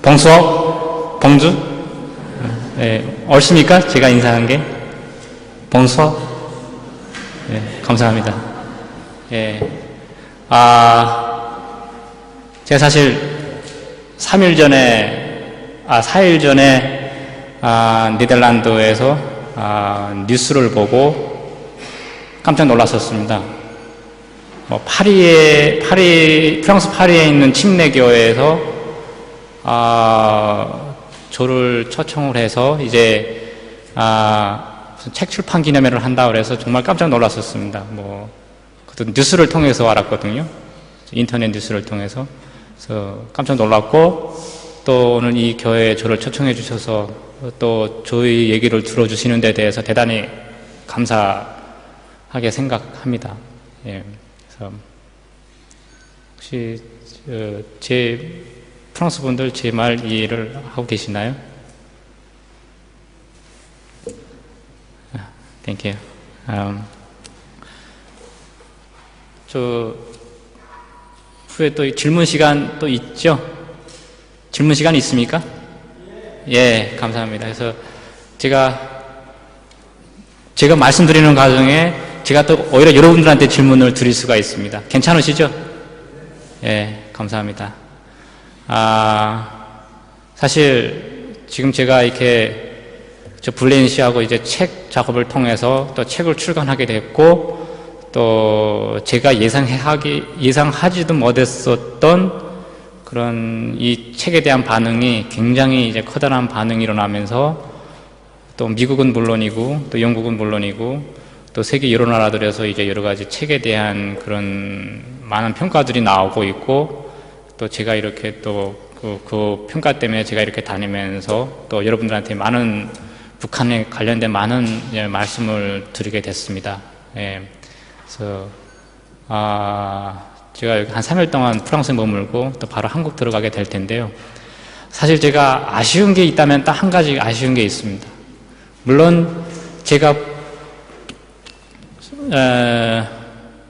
봉수업? 봉주? 네, 옳습니까? 제가 인사한 게? 봉수업? 네, 감사합니다. 예. 제가 사실 4일 전에, 네덜란드에서, 뉴스를 보고 깜짝 놀랐었습니다. 프랑스 파리에 있는 침례교회에서, 저를 초청을 해서 이제, 무슨 책 출판 기념회를 한다 그래서 정말 깜짝 놀랐었습니다. 그것도 뉴스를 통해서 알았거든요. 인터넷 뉴스를 통해서. 그래서 깜짝 놀랐고, 또 오늘 이 교회에 저를 초청해 주셔서 또 저희 얘기를 들어주시는 데 대해서 대단히 감사하게 생각합니다. 예. 그래서 혹시 제 프랑스 분들 제 말 이해를 하고 계시나요? Thank you. 후에 또 질문 시간 또 있죠? 질문 시간 있습니까? 예, 감사합니다. 그래서 제가 말씀드리는 과정에 제가 또 오히려 여러분들한테 질문을 드릴 수가 있습니다. 괜찮으시죠? 예, 감사합니다. 사실 지금 제가 이렇게 블레인 씨하고 이제 책 작업을 통해서 또 책을 출간하게 됐고, 또 제가 예상하지도 못했었던 그런 이 책에 대한 반응이 굉장히 이제 커다란 반응이 일어나면서, 또 미국은 물론이고 또 영국은 물론이고 또 세계 여러 나라들에서 이제 여러 가지 책에 대한 그런 많은 평가들이 나오고 있고, 또 제가 이렇게 또 그 평가 때문에 제가 이렇게 다니면서 또 여러분들한테 많은 북한에 관련된 많은 말씀을 드리게 됐습니다. 예. 그래서 제가 한 3일 동안 프랑스에 머물고 또 바로 한국 들어가게 될 텐데요. 사실 제가 아쉬운 게 있다면 딱 한 가지 아쉬운 게 있습니다. 물론 제가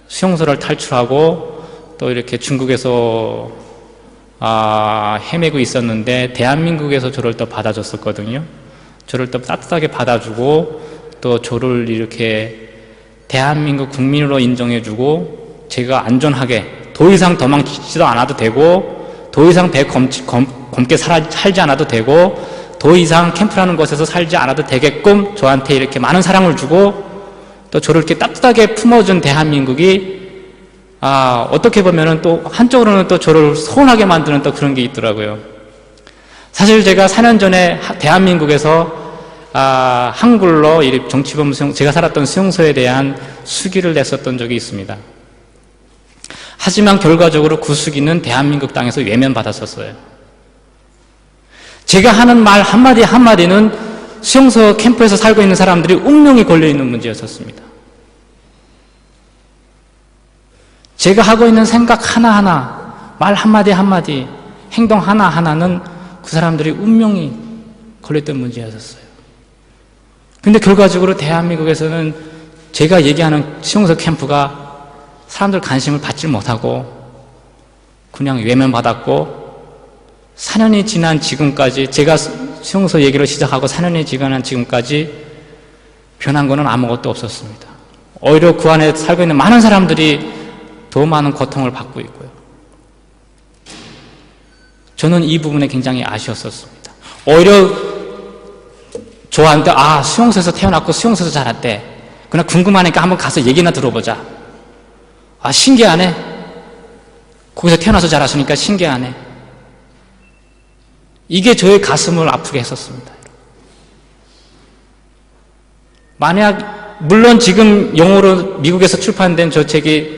수용소를 탈출하고 또 이렇게 중국에서 헤매고 있었는데 대한민국에서 저를 또 받아줬었거든요. 저를 또 따뜻하게 받아주고 또 저를 이렇게 대한민국 국민으로 인정해주고, 제가 안전하게 더 이상 도망치지도 않아도 되고, 더 이상 배 검게 살지 않아도 되고, 더 이상 캠프라는 곳에서 살지 않아도 되게끔 저한테 이렇게 많은 사랑을 주고, 또 저를 이렇게 따뜻하게 품어준 대한민국이 어떻게 보면은 또 한쪽으로는 또 저를 서운하게 만드는 또 그런 게 있더라고요. 사실 제가 4년 전에 대한민국에서 한글로 정치범 제가 살았던 수용소에 대한 수기를 냈었던 적이 있습니다. 하지만 결과적으로 그 수기는 대한민국 땅에서 외면받았었어요. 제가 하는 말 한마디 한마디는 수용소 캠프에서 살고 있는 사람들이 운명이 걸려있는 문제였었습니다. 제가 하고 있는 생각 하나하나, 말 한마디 한마디, 행동 하나하나는 그 사람들이 운명이 걸렸던 문제였었어요. 근데 결과적으로 대한민국에서는 제가 얘기하는 수용소 캠프가 사람들 관심을 받지 못하고 그냥 외면받았고, 4년이 지난 지금까지, 제가 수용소 얘기를 시작하고 4년이 지난 지금까지 변한 거는 아무것도 없었습니다. 오히려 그 안에 살고 있는 많은 사람들이 더 많은 고통을 받고 있고요. 저는 이 부분에 굉장히 아쉬웠었습니다. 오히려 저한테 수용소에서 태어났고 수용소에서 자랐대. 그냥 궁금하니까 한번 가서 얘기나 들어보자. 신기하네. 거기서 태어나서 자랐으니까 신기하네. 이게 저의 가슴을 아프게 했었습니다. 만약 물론 지금 영어로 미국에서 출판된 저 책이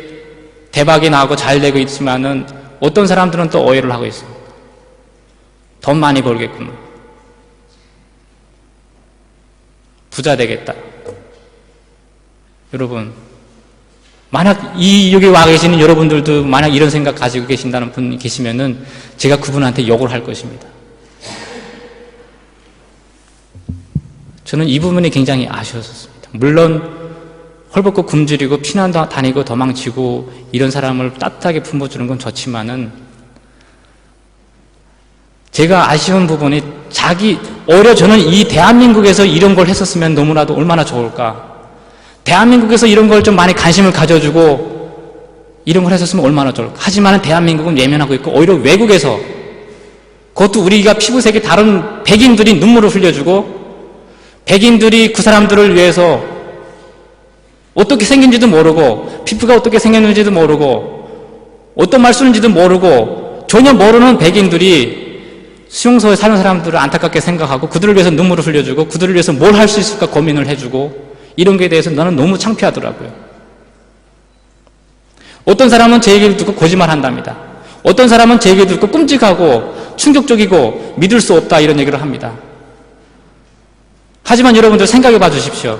대박이 나고 잘 되고 있지만은 어떤 사람들은 또 오해를 하고 있습니다. 돈 많이 벌겠구나. 부자 되겠다. 여러분, 만약 여기 와 계시는 여러분들도 만약 이런 생각 가지고 계신다는 분이 계시면은 제가 그분한테 욕을 할 것입니다. 저는 이 부분이 굉장히 아쉬웠습니다. 물론 헐벗고 굶주리고 피난 다니고 도망치고 이런 사람을 따뜻하게 품어주는 건 좋지만은 제가 아쉬운 부분이 오히려 저는 이 대한민국에서 이런 걸 했었으면 너무나도 얼마나 좋을까. 대한민국에서 이런 걸 좀 많이 관심을 가져주고 이런 걸 했었으면 얼마나 좋을까. 하지만 대한민국은 외면하고 있고 오히려 외국에서 그것도 우리가 피부색이 다른 백인들이 눈물을 흘려주고 백인들이 그 사람들을 위해서 어떻게 생긴지도 모르고 피부가 어떻게 생겼는지도 모르고 어떤 말 쓰는지도 모르고 전혀 모르는 백인들이 수용소에 사는 사람들을 안타깝게 생각하고 그들을 위해서 눈물을 흘려주고 그들을 위해서 뭘 할 수 있을까 고민을 해주고 이런 것에 대해서 나는 너무 창피하더라고요. 어떤 사람은 제 얘기를 듣고 거짓말한답니다. 어떤 사람은 제 얘기를 듣고 끔찍하고 충격적이고 믿을 수 없다 이런 얘기를 합니다. 하지만 여러분들 생각해 봐 주십시오.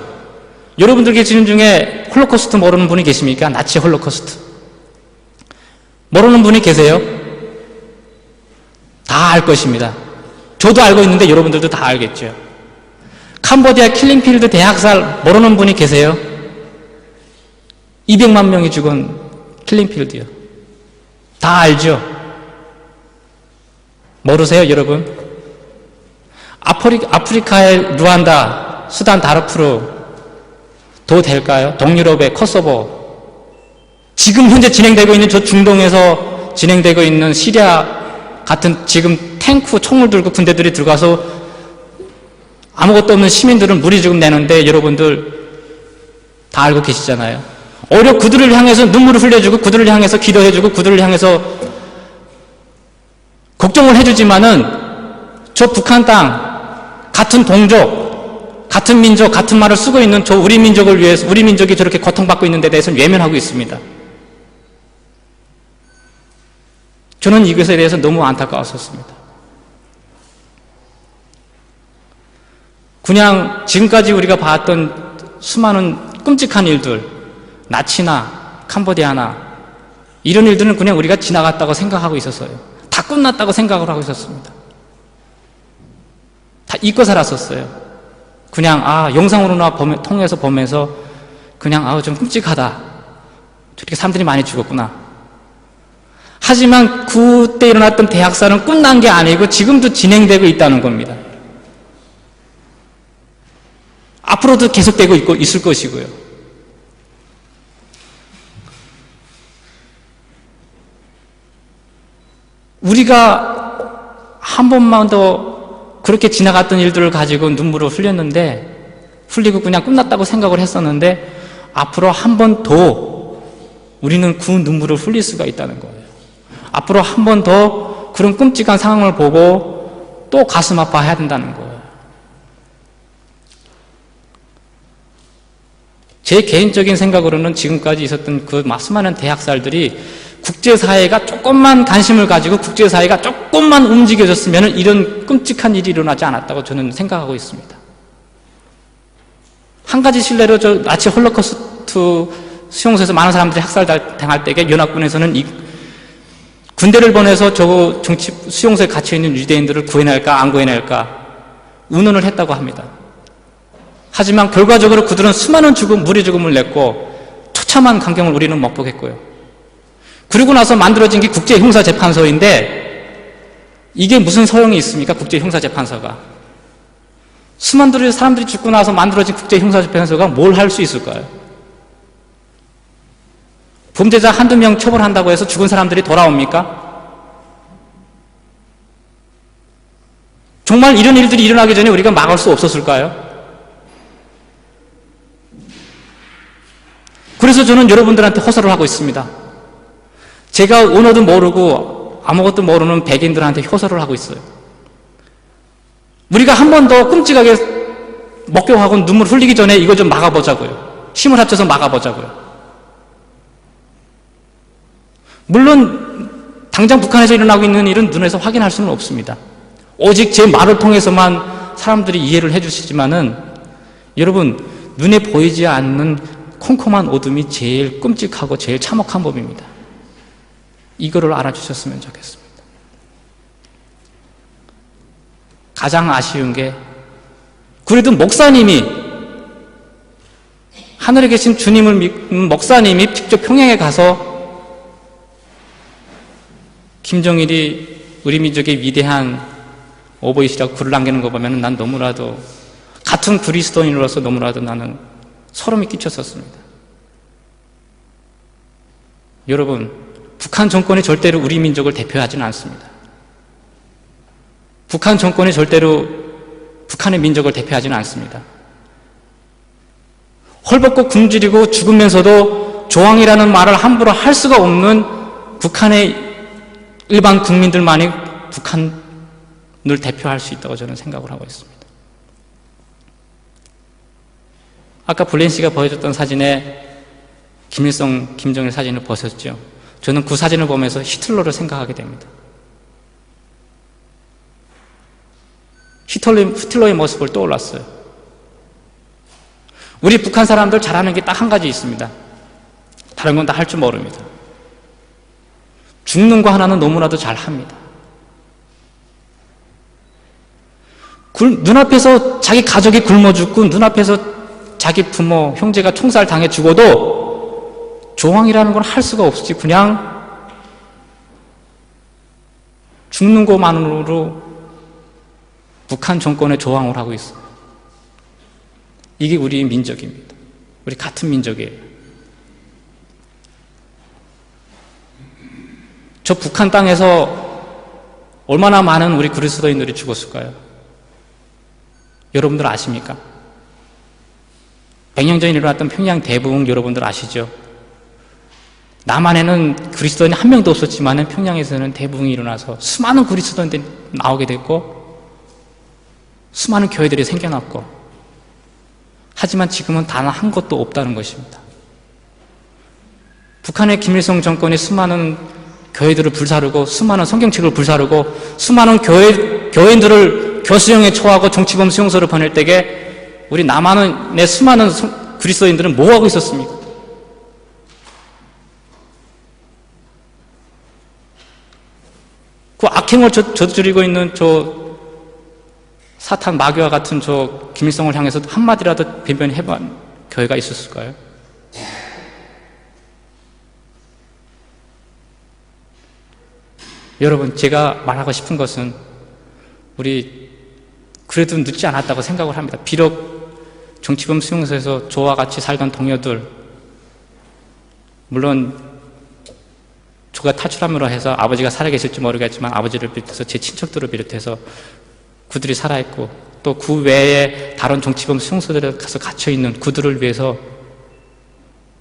여러분들 계시는 중에 홀로코스트 모르는 분이 계십니까? 나치 홀로코스트 모르는 분이 계세요? 다 알 것입니다. 저도 알고 있는데 여러분들도 다 알겠죠. 캄보디아 킬링필드 대학살 모르는 분이 계세요? 200만 명이 죽은 킬링필드요. 다 알죠? 모르세요, 여러분? 아프리카의 루안다, 수단 다르푸르 도 될까요? 동유럽의 코소보, 지금 현재 진행되고 있는 저 중동에서 진행되고 있는 시리아 같은 지금 탱크, 총을 들고 군대들이 들어가서 아무것도 없는 시민들은 무리지금 내는데 여러분들 다 알고 계시잖아요. 오히려 그들을 향해서 눈물을 흘려주고 그들을 향해서 기도해주고 그들을 향해서 걱정을 해주지만은 저 북한 땅, 같은 동족, 같은 민족, 같은 말을 쓰고 있는 저 우리 민족을 위해서 우리 민족이 저렇게 고통받고 있는 데 대해서는 외면하고 있습니다. 저는 이것에 대해서 너무 안타까웠었습니다. 그냥 지금까지 우리가 봤던 수많은 끔찍한 일들, 나치나 캄보디아나 이런 일들은 그냥 우리가 지나갔다고 생각하고 있었어요. 다 끝났다고 생각을 하고 있었습니다. 다 잊고 살았었어요. 그냥 영상으로나 통해서 보면서 그냥 좀 끔찍하다. 저렇게 사람들이 많이 죽었구나. 하지만 그때 일어났던 대학살은 끝난 게 아니고 지금도 진행되고 있다는 겁니다. 앞으로도 계속되고 있을 것이고요. 우리가 한 번만 더 그렇게 지나갔던 일들을 가지고 눈물을 흘리고 그냥 끝났다고 생각을 했었는데 앞으로 한 번 더 우리는 그 눈물을 흘릴 수가 있다는 거예요. 앞으로 한 번 더 그런 끔찍한 상황을 보고 또 가슴 아파해야 된다는 거예요. 제 개인적인 생각으로는 지금까지 있었던 그 수많은 대학살들이 국제사회가 조금만 관심을 가지고 국제사회가 조금만 움직여졌으면 이런 끔찍한 일이 일어나지 않았다고 저는 생각하고 있습니다. 한 가지 실례로 저 나치 홀로코스트 수용소에서 많은 사람들이 학살당할 때에 연합군에서는 군대를 보내서 저 수용소에 갇혀있는 유대인들을 구해낼까 안 구해낼까 의논을 했다고 합니다. 하지만 결과적으로 그들은 수많은 무리 죽음을 냈고 처참한 광경을 우리는 못 보겠고요. 그리고 나서 만들어진 게 국제형사재판소인데 이게 무슨 소용이 있습니까? 국제형사재판소가 수많은 사람들이 죽고 나서 만들어진 국제형사재판소가 뭘 할 수 있을까요? 범죄자 한두 명 처벌한다고 해서 죽은 사람들이 돌아옵니까? 정말 이런 일들이 일어나기 전에 우리가 막을 수 없었을까요? 그래서 저는 여러분들한테 호소를 하고 있습니다. 제가 언어도 모르고 아무것도 모르는 백인들한테 호소를 하고 있어요. 우리가 한 번 더 끔찍하게 목격하고 눈물 흘리기 전에 이거 좀 막아보자고요. 힘을 합쳐서 막아보자고요. 물론 당장 북한에서 일어나고 있는 일은 눈에서 확인할 수는 없습니다. 오직 제 말을 통해서만 사람들이 이해를 해주시지만은 여러분 눈에 보이지 않는 컴컴한 어둠이 제일 끔찍하고 제일 참혹한 법입니다. 이거를 알아주셨으면 좋겠습니다. 가장 아쉬운 게 그래도 목사님이 하늘에 계신 주님을 믿는 목사님이 직접 평양에 가서 김정일이 우리 민족의 위대한 오보이시라고 글을 남기는 거 보면 난 너무나도 같은 그리스도인으로서 너무나도 나는 소름이 끼쳤었습니다. 여러분, 북한 정권이 절대로 우리 민족을 대표하지는 않습니다. 북한 정권이 절대로 북한의 민족을 대표하지는 않습니다. 헐벗고 굶주리고 죽으면서도 조항이라는 말을 함부로 할 수가 없는 북한의 일반 국민들만이 북한을 대표할 수 있다고 저는 생각을 하고 있습니다. 아까 블레인 씨가 보여줬던 사진에 김일성, 김정일 사진을 보셨죠? 저는 그 사진을 보면서 히틀러를 생각하게 됩니다. 히틀러의 모습을 떠올랐어요. 우리 북한 사람들 잘하는 게 딱 한 가지 있습니다. 다른 건 다 할 줄 모릅니다. 죽는 거 하나는 너무나도 잘합니다. 눈앞에서 자기 가족이 굶어 죽고 눈앞에서 자기 부모, 형제가 총살 당해 죽어도 조항이라는 건 할 수가 없이 그냥 죽는 것만으로 북한 정권의 조항을 하고 있어요. 이게 우리 민족입니다. 우리 같은 민족이에요. 저 북한 땅에서 얼마나 많은 우리 그리스도인들이 죽었을까요? 여러분들 아십니까? 100년 전에 일어났던 평양 대붕 여러분들 아시죠? 남한에는 그리스도인이 한 명도 없었지만 평양에서는 대붕이 일어나서 수많은 그리스도인들이 나오게 됐고 수많은 교회들이 생겨났고, 하지만 지금은 단 한 것도 없다는 것입니다. 북한의 김일성 정권이 수많은 교회들을 불사르고 수많은 성경책을 불사르고 수많은 교인들을 교수형에 처하고 정치범 수용소를 보낼 때에 우리 남한의 수많은 그리스도인들은 뭐 하고 있었습니까? 그 악행을 저지르고 있는 저 사탄 마귀와 같은 저 김일성을 향해서 한마디라도 변변해본 교회가 있었을까요? 여러분, 제가 말하고 싶은 것은 우리 그래도 늦지 않았다고 생각을 합니다. 비록 정치범 수용소에서 저와 같이 살던 동료들, 물론 저가 탈출함으로 해서 아버지가 살아계실지 모르겠지만 아버지를 비롯해서 제 친척들을 비롯해서 그들이 살아있고 또 그 외에 다른 정치범 수용소들에 가서 갇혀있는 그들을 위해서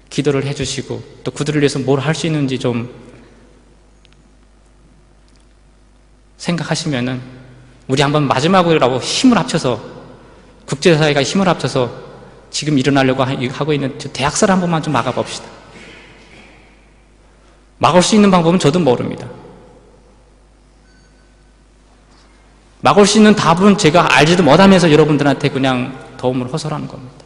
기도를 해주시고 또 그들을 위해서 뭘 할 수 있는지 좀 생각하시면은 우리 한번 마지막으로 힘을 합쳐서 국제사회가 힘을 합쳐서 지금 일어나려고 하고 있는 대학살을 한 번만 좀 막아봅시다. 막을 수 있는 방법은 저도 모릅니다. 막을 수 있는 답은 제가 알지도 못하면서 여러분들한테 그냥 도움을 허설하는 겁니다.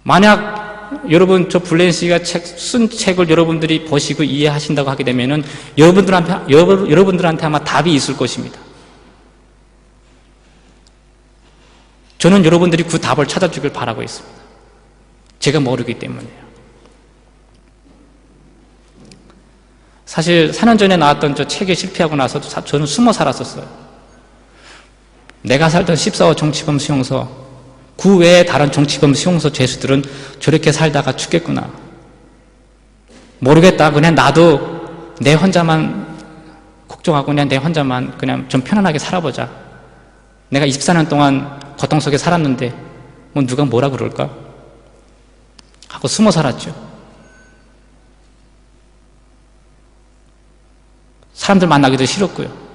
만약 여러분 저 블레인 씨가 쓴 책을 여러분들이 보시고 이해하신다고 하게 되면은 여러분들한테 아마 답이 있을 것입니다. 저는 여러분들이 그 답을 찾아주길 바라고 있습니다. 제가 모르기 때문에요. 사실 4년 전에 나왔던 저 책에 실패하고 나서 저는 숨어 살았었어요. 내가 살던 14호 정치범 수용소, 그 외에 다른 정치범 수용소 죄수들은 저렇게 살다가 죽겠구나. 모르겠다. 그냥 나도 내 혼자만 걱정하고 그냥 내 혼자만 그냥 좀 편안하게 살아보자. 내가 24년 동안 고통 속에 살았는데 뭐 누가 뭐라 그럴까? 하고 숨어 살았죠. 사람들 만나기도 싫었고요.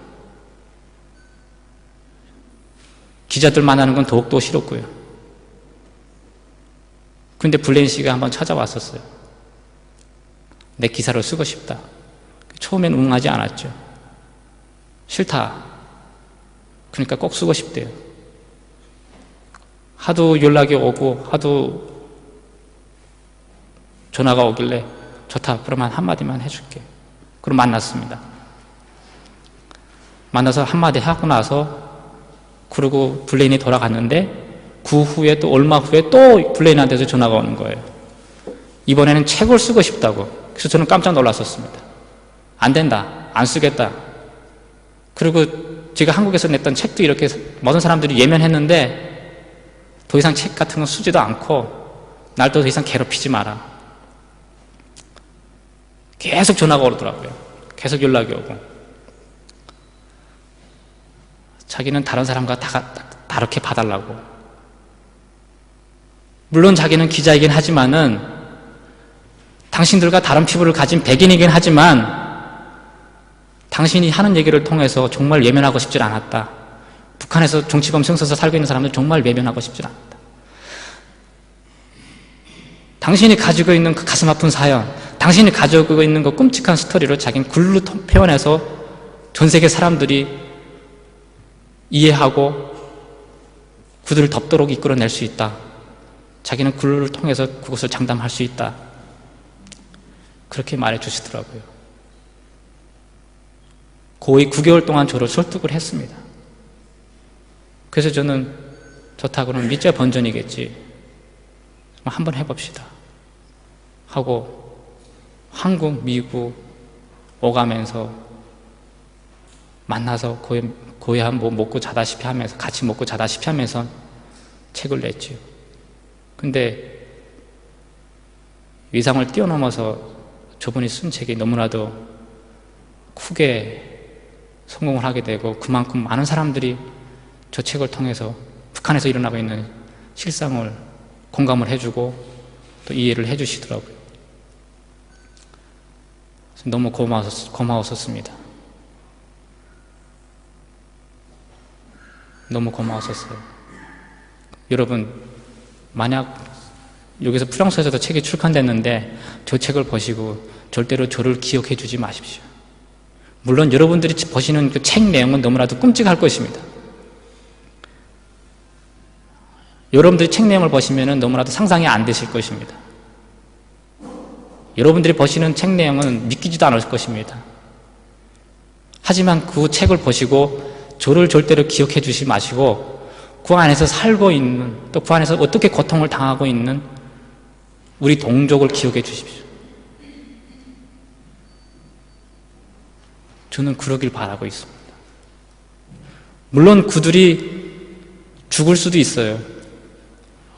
기자들 만나는 건 더욱더 싫었고요. 그런데 블레인 씨가 한번 찾아왔었어요. 내 기사를 쓰고 싶다. 처음엔 응하지 않았죠. 싫다. 그러니까 꼭 쓰고 싶대요. 하도 연락이 오고 하도 전화가 오길래 좋다. 그러면 한마디만 해줄게. 그럼 만났습니다. 만나서 한마디 하고 나서 그리고 블레인이 돌아갔는데 그 후에 또 얼마 후에 또 블레인한테서 전화가 오는 거예요. 이번에는 책을 쓰고 싶다고. 그래서 저는 깜짝 놀랐었습니다. 안 된다. 안 쓰겠다. 그리고 제가 한국에서 냈던 책도 이렇게 모든 사람들이 예면했는데 더 이상 책 같은 건 쓰지도 않고 날 더 이상 괴롭히지 마라. 계속 전화가 오더라고요. 계속 연락이 오고. 자기는 다른 사람과 다르게 봐달라고. 물론 자기는 기자이긴 하지만은 당신들과 다른 피부를 가진 백인이긴 하지만 당신이 하는 얘기를 통해서 정말 외면하고 싶질 않았다. 북한에서 정치범 생서서 살고 있는 사람들 정말 외면하고 싶질 않았다. 당신이 가지고 있는 그 가슴 아픈 사연, 당신이 가지고 있는 그 끔찍한 스토리를 자기는 글로 표현해서 전 세계 사람들이 이해하고 그들을 덮도록 이끌어낼 수 있다. 자기는 글을 통해서 그것을 장담할 수 있다. 그렇게 말해 주시더라고요. 거의 9개월 동안 저를 설득을 했습니다. 그래서 저는 좋다고는 밑자 번전이겠지. 한번 해봅시다. 하고 한국, 미국 오가면서 만나서 거의 한 뭐 먹고 자다시피 하면서 같이 먹고 자다시피 하면서 책을 냈지요. 근데 위상을 뛰어넘어서 저분이 쓴 책이 너무나도 크게 성공을 하게 되고 그만큼 많은 사람들이 저 책을 통해서 북한에서 일어나고 있는 실상을 공감을 해주고 또 이해를 해주시더라고요. 너무 고마웠었습니다. 너무 고마웠었어요. 여러분, 만약 여기서 프랑스에서도 책이 출간됐는데 저 책을 보시고 절대로 저를 기억해 주지 마십시오. 물론 여러분들이 보시는 그 책 내용은 너무나도 끔찍할 것입니다. 여러분들이 책 내용을 보시면 너무나도 상상이 안 되실 것입니다. 여러분들이 보시는 책 내용은 믿기지도 않을 것입니다. 하지만 그 책을 보시고 저를 절대로 기억해 주지 마시고 그 안에서 살고 있는, 또 그 안에서 어떻게 고통을 당하고 있는 우리 동족을 기억해 주십시오. 저는 그러길 바라고 있습니다. 물론 그들이 죽을 수도 있어요.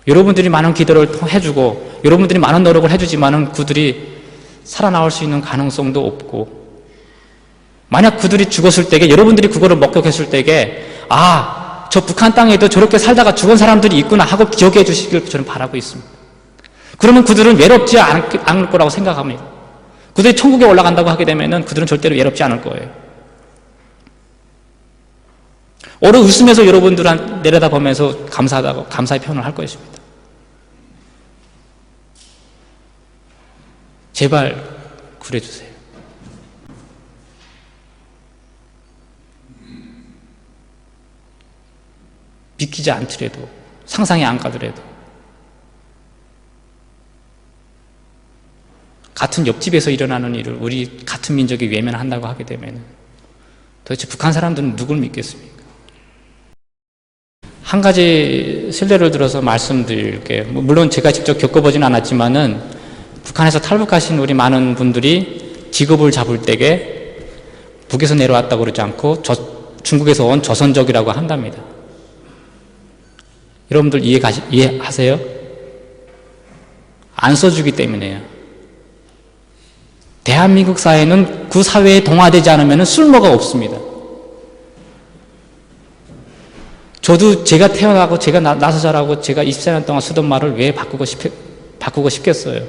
여러분들이 많은 기도를 해주고 여러분들이 많은 노력을 해주지만은 그들이 살아나올 수 있는 가능성도 없고, 만약 그들이 죽었을 때에 여러분들이 그거를 목격했을 때에 저 북한 땅에도 저렇게 살다가 죽은 사람들이 있구나 하고 기억해 주시길 저는 바라고 있습니다. 그러면 그들은 외롭지 않을 거라고 생각합니다. 그들이 천국에 올라간다고 하게 되면은 그들은 절대로 외롭지 않을 거예요. 오래 웃으면서 여러분들 내려다보면서 감사하다고 감사의 표현을 할 것입니다. 제발 그래주세요. 믿기지 않더라도, 상상이 안 가더라도, 같은 옆집에서 일어나는 일을 우리 같은 민족이 외면한다고 하게 되면 도대체 북한 사람들은 누굴 믿겠습니까? 한 가지 실례를 들어서 말씀드릴게요. 물론 제가 직접 겪어보진 않았지만은 북한에서 탈북하신 우리 많은 분들이 직업을 잡을 때에 북에서 내려왔다고 그러지 않고 중국에서 온 조선족이라고 한답니다. 여러분들 이해하세요? 안 써주기 때문에요. 대한민국 사회는 그 사회에 동화되지 않으면 쓸모가 없습니다. 저도 제가 태어나고 제가 나서 자라고 제가 24년 동안 쓰던 말을 왜 바꾸고 싶겠어요?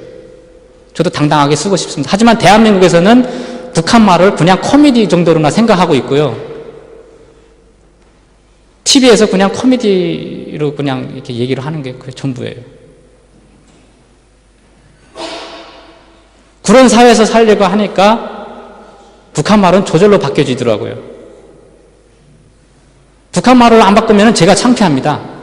저도 당당하게 쓰고 싶습니다. 하지만 대한민국에서는 북한 말을 그냥 코미디 정도로나 생각하고 있고요. TV에서 그냥 코미디로 그냥 이렇게 얘기를 하는 게 그게 전부예요. 그런 사회에서 살려고 하니까 북한 말은 저절로 바뀌어지더라고요. 북한 말을 안 바꾸면 제가 창피합니다.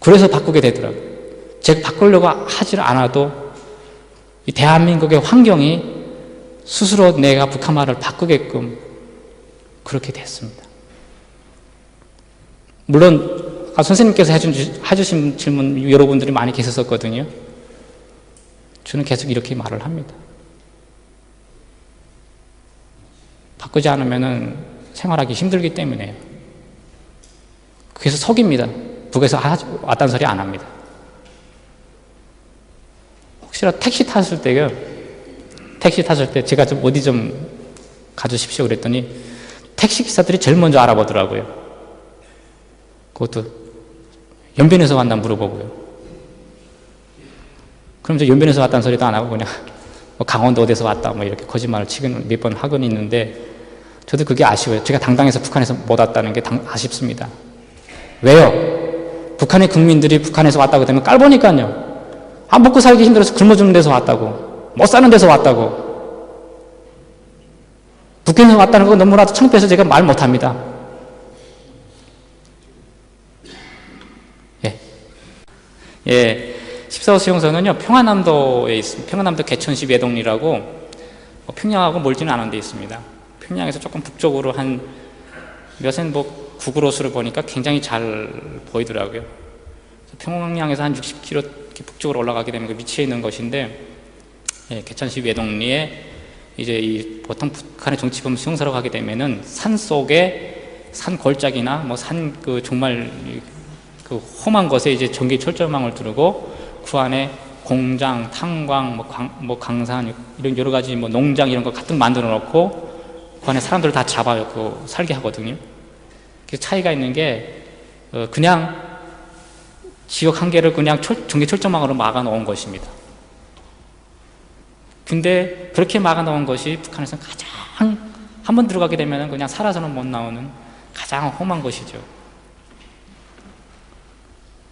그래서 바꾸게 되더라고요. 제가 바꾸려고 하지 않아도 이 대한민국의 환경이 스스로 내가 북한 말을 바꾸게끔 그렇게 됐습니다. 물론 선생님께서 해주신 질문 여러분들이 많이 계셨었거든요. 저는 계속 이렇게 말을 합니다. 바꾸지 않으면 생활하기 힘들기 때문에요. 그래서 속입니다. 북에서 왔다는 소리 안 합니다. 혹시라도 택시 탔을 때요, 택시 탔을 때 제가 좀 어디 좀 가주십시오 그랬더니 택시 기사들이 제일 먼저 알아보더라고요. 그것도 연변에서 왔나 물어보고요. 그럼 저 연변에서 왔다는 소리도 안 하고 그냥 뭐 강원도 어디서 왔다 뭐 이렇게 거짓말을 치긴 몇 번 하곤 있는데, 저도 그게 아쉬워요. 제가 당당해서 북한에서 못 왔다는 게 아쉽습니다. 왜요? 북한의 국민들이 북한에서 왔다고 되면 깔보니까요. 먹고 살기 힘들어서 굶어 죽는 데서 왔다고, 못 사는 데서 왔다고. 북한에서 왔다는 거 너무나도 창피해서 제가 말 못합니다. 예. 14호 수용소는요, 평안남도에 있습니다. 평안남도 개천시 외동리라고, 평양하고 멀지는 않은 데 있습니다. 평양에서 조금 북쪽으로 한, 몇엔 뭐, 구글호수를 보니까 굉장히 잘 보이더라고요. 평양에서 한 60km 북쪽으로 올라가게 되면 그 위치에 있는 것인데, 예, 개천시 외동리에 이제 보통 북한의 정치범 수용소로 가게 되면은 산 속에 산 골짜기나 뭐 산 그 정말 그 험한 곳에 이제 전기 철조망을 두르고 그 안에 공장, 탄광, 뭐 강산 이런 여러 가지 뭐 농장 이런 거 가득 만들어 놓고 그 안에 사람들을 다 잡아요. 그 살게 하거든요. 그 차이가 있는 게 그냥 지역 한 개를 그냥 전기 철조망으로 막아 놓은 것입니다. 근데 그렇게 막아 놓은 것이 북한에서는 가장 한번 들어가게 되면 그냥 살아서는 못 나오는 가장 험한 것이죠.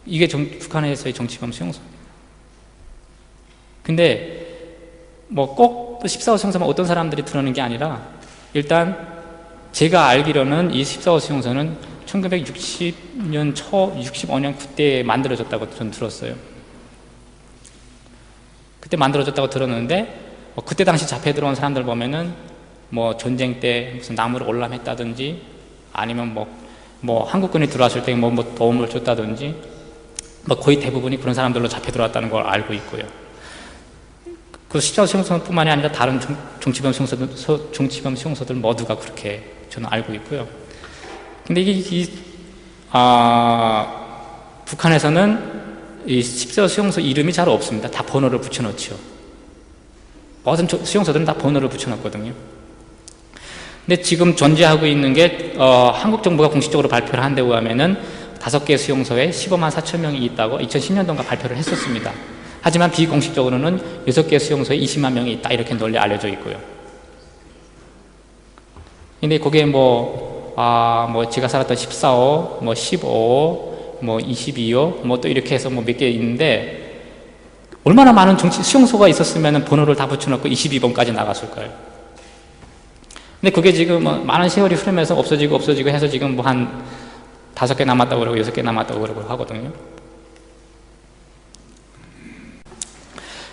이게 북한에서의 정치범 수용소입니다. 근데 뭐 꼭 14호 수용소만 어떤 사람들이 들어오는 게 아니라, 일단 제가 알기로는 이 14호 수용소는 1960년 65년 그때 만들어졌다고 전 들었어요. 그때 만들어졌다고 들었는데, 그때 당시 잡혀 들어온 사람들 보면은 뭐 전쟁 때 무슨 나무를 올람했다든지, 아니면 뭐 한국군이 들어왔을 때 뭐 도움을 줬다든지, 뭐 거의 대부분이 그런 사람들로 잡혀 들어왔다는 걸 알고 있고요. 그 14호 수용소뿐만이 아니라 다른 정치범 수용소들 모두가 그렇게 저는 알고 있고요. 근데 북한에서는 이 14호 수용소 이름이 잘 없습니다. 다 번호를 붙여놓죠. 모든 수용소들은 다 번호를 붙여놨거든요. 근데 지금 존재하고 있는 게 한국 정부가 공식적으로 발표를 한 데 의하면은 5개 수용소에 15만 4천 명이 있다고 2010년도인가 발표를 했었습니다. 하지만 비공식적으로는 6개 수용소에 20만 명이 있다 이렇게 널리 알려져 있고요. 근데 거기에 뭐 제가 살았던 14호, 뭐 15호, 뭐 22호, 뭐 또 이렇게 해서 뭐 몇 개 있는데, 얼마나 많은 수용소가 있었으면 번호를 다 붙여놓고 22번까지 나갔을까요? 근데 그게 지금 많은 세월이 흐르면서 없어지고 해서 지금 뭐 한 5개 남았다고 그러고 6개 남았다고 그러고 하거든요.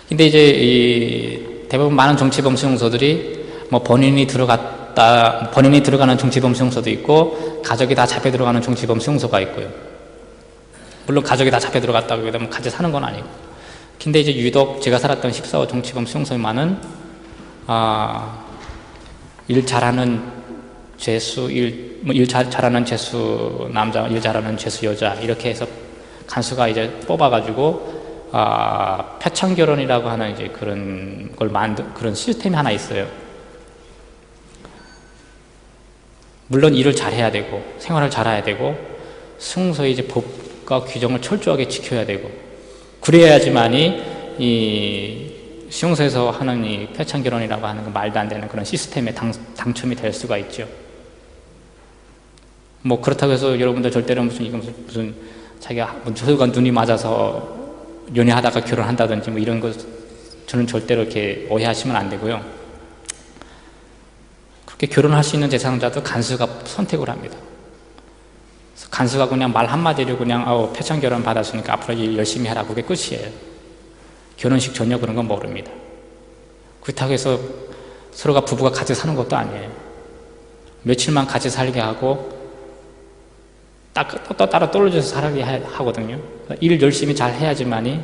근데 이제 대부분 많은 정치범 수용소들이 뭐 본인이 들어가는 정치범 수용소도 있고, 가족이 다 잡혀 들어가는 정치범 수용소가 있고요. 물론 가족이 다 잡혀 들어갔다고 해도 뭐 같이 사는 건 아니고. 근데 이제 유독 제가 살았던 14호 정치범 수용소에만은 일 잘하는 죄수, 잘하는 죄수 남자, 일 잘하는 죄수 여자 이렇게 해서 간수가 이제 뽑아가지고 표창 결혼이라고 하는 이제 그런 걸 그런 시스템이 하나 있어요. 물론 일을 잘해야 되고 생활을 잘해야 되고 수용소의 이제 법과 규정을 철저하게 지켜야 되고, 그래야지만이 이 수용소에서 하는 이 표창 결혼이라고 하는 거 말도 안 되는 그런 시스템에 당첨이 될 수가 있죠. 뭐 그렇다고 해서 여러분들 절대로 무슨 자기가 서로가 눈이 맞아서 연애하다가 결혼한다든지 뭐 이런 거 저는 절대로 이렇게 오해하시면 안 되고요. 그렇게 결혼할 수 있는 제3자도 간수가 선택을 합니다. 그래서 간수가 그냥 말 한마디로 그냥 표창 결혼 받았으니까 앞으로 일 열심히 하라, 그게 끝이에요. 결혼식 전혀 그런 건 모릅니다. 그렇다고 해서 서로가 부부가 같이 사는 것도 아니에요. 며칠만 같이 살게 하고 또 따로 떨어져서 살게 하거든요. 일 열심히 잘 해야지만이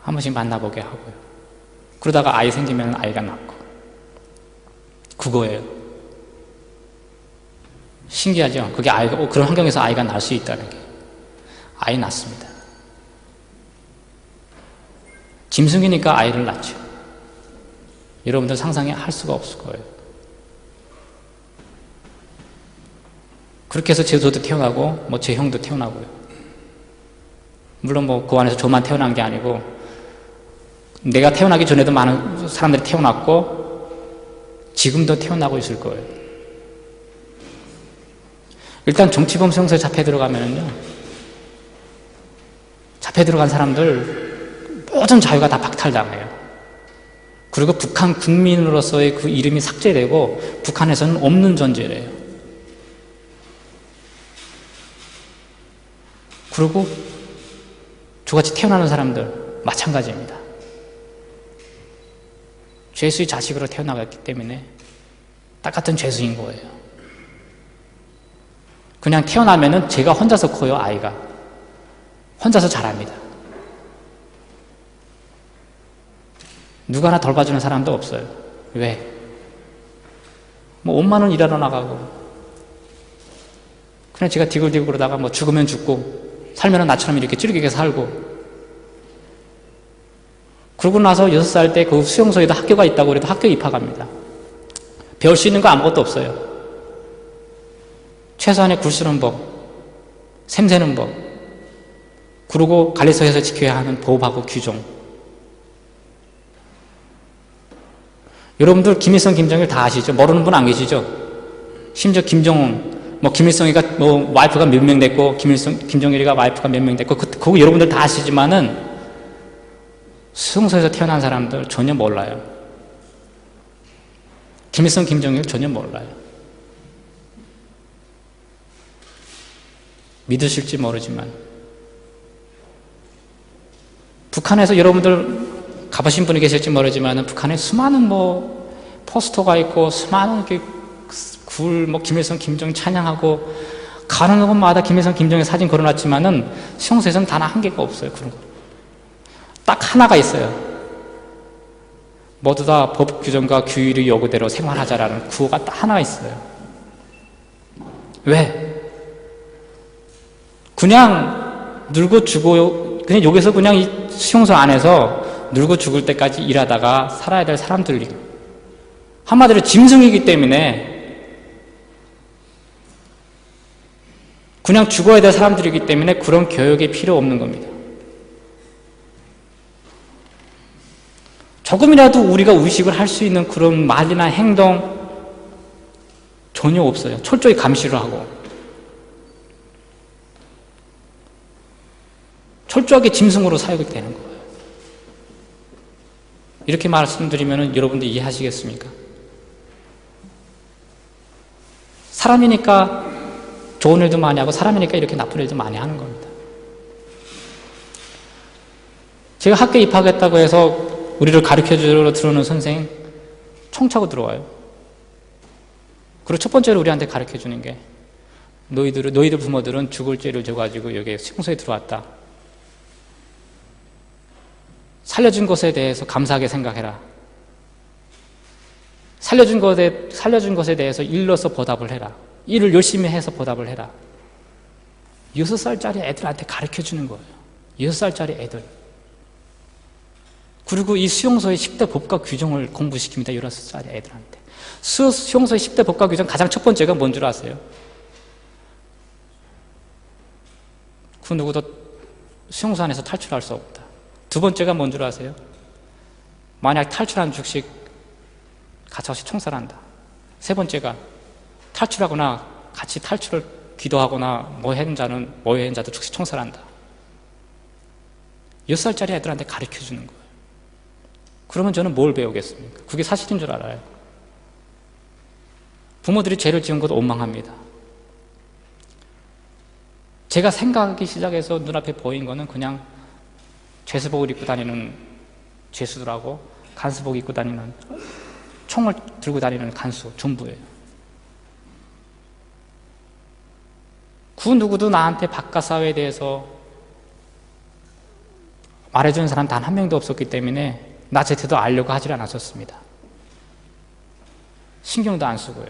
한 번씩 만나보게 하고요. 그러다가 아이 생기면 아이가 낳고. 그거예요. 신기하죠? 그게 아이가, 그런 환경에서 아이가 날 수 있다는 게. 아이 낳습니다. 짐승이니까 아이를 낳죠. 여러분들 상상할 수가 없을 거예요. 그렇게 해서 저도 태어나고, 제 형도 태어나고요. 물론 그 안에서 저만 태어난 게 아니고, 내가 태어나기 전에도 많은 사람들이 태어났고, 지금도 태어나고 있을 거예요. 일단 정치범 수용소에 잡혀 들어가면요, 잡혀 들어간 사람들 모든 자유가 다 박탈당해요. 그리고 북한 국민으로서의 그 이름이 삭제되고 북한에서는 없는 존재래요. 그리고 저같이 태어나는 사람들 마찬가지입니다. 죄수의 자식으로 태어나갔기 때문에 똑같은 죄수인 거예요. 그냥 태어나면은 제가 혼자서 커요. 아이가 혼자서 자랍니다. 누가 하나 돌봐주는 사람도 없어요. 왜? 엄마는 일하러 나가고, 그냥 제가 디글디글 그러다가 죽으면 죽고, 살면은 나처럼 이렇게 찌르게 살고, 그러고 나서 6살 때 그 수용소에도 학교가 있다고 그래도 학교에 입학합니다. 배울 수 있는 거 아무것도 없어요. 최소한의 굴 쓰는 법, 샘새는 법, 그리고 관리소에서 지켜야 하는 법하고 규정. 여러분들 김일성, 김정일 다 아시죠? 모르는 분 안 계시죠? 심지어 김정은, 김일성이가 와이프가 몇 명 됐고, 김정일이가 와이프가 몇 명 됐고, 그거 여러분들 다 아시지만은 수용소에서 태어난 사람들 전혀 몰라요. 김일성, 김정일 전혀 몰라요. 믿으실지 모르지만 북한에서 여러분들 가보신 분이 계실지 모르지만 북한에 수많은 포스터가 있고 수많은 김일성, 김정일 찬양하고 가는 곳마다 김일성, 김정일 사진 걸어놨지만은 수용소에서는 단 한 개가 없어요. 그런 거. 딱 하나가 있어요. 모두 다 법 규정과 규율의 요구대로 생활하자라는 구호가 딱 하나 있어요. 왜? 그냥 늙어 죽어요. 그냥 여기서 그냥 이 수용소 안에서 늙어 죽을 때까지 일하다가 살아야 될 사람들이 한마디로 짐승이기 때문에 그냥 죽어야 될 사람들이기 때문에 그런 교육이 필요 없는 겁니다. 조금이라도 우리가 의식을 할 수 있는 그런 말이나 행동 전혀 없어요. 철저히 감시를 하고 철저하게 짐승으로 사육이 되는 거예요. 이렇게 말씀드리면 여러분들 이해하시겠습니까? 사람이니까 좋은 일도 많이 하고 사람이니까 이렇게 나쁜 일도 많이 하는 겁니다. 제가 학교에 입학했다고 해서 우리를 가르쳐주러 들어오는 선생 총 차고 들어와요. 그리고 첫 번째로 우리한테 가르쳐주는 게 너희들 부모들은 죽을 죄를 져가지고 여기 수용소에 들어왔다. 살려준 것에 대해서 감사하게 생각해라. 살려준 것에 대해서 일러서 보답을 해라. 일을 열심히 해서 보답을 해라. 6살짜리 애들한테 가르쳐주는 거예요. 6살짜리 애들. 그리고 이 수용소의 10대 법과 규정을 공부시킵니다. 16살의 애들한테. 수용소의 10대 법과 규정 가장 첫 번째가 뭔 줄 아세요? 그 누구도 수용소 안에서 탈출할 수 없다. 두 번째가 뭔 줄 아세요? 만약 탈출한 즉시 가차없이 총살한다. 세 번째가 탈출하거나 같이 탈출을 기도하거나 모해한 자도 즉시 총살한다. 6살짜리 애들한테 가르쳐주는 거예요. 그러면 저는 뭘 배우겠습니까? 그게 사실인 줄 알아요. 부모들이 죄를 지은 것도 원망합니다. 제가 생각하기 시작해서 눈앞에 보인 거는 그냥 죄수복을 입고 다니는 죄수들하고 간수복 입고 다니는 총을 들고 다니는 간수 전부예요. 그 누구도 나한테 바깥 사회에 대해서 말해주는 사람 단 한 명도 없었기 때문에 나 자체도 알려고 하질 않았었습니다. 신경도 안 쓰고요.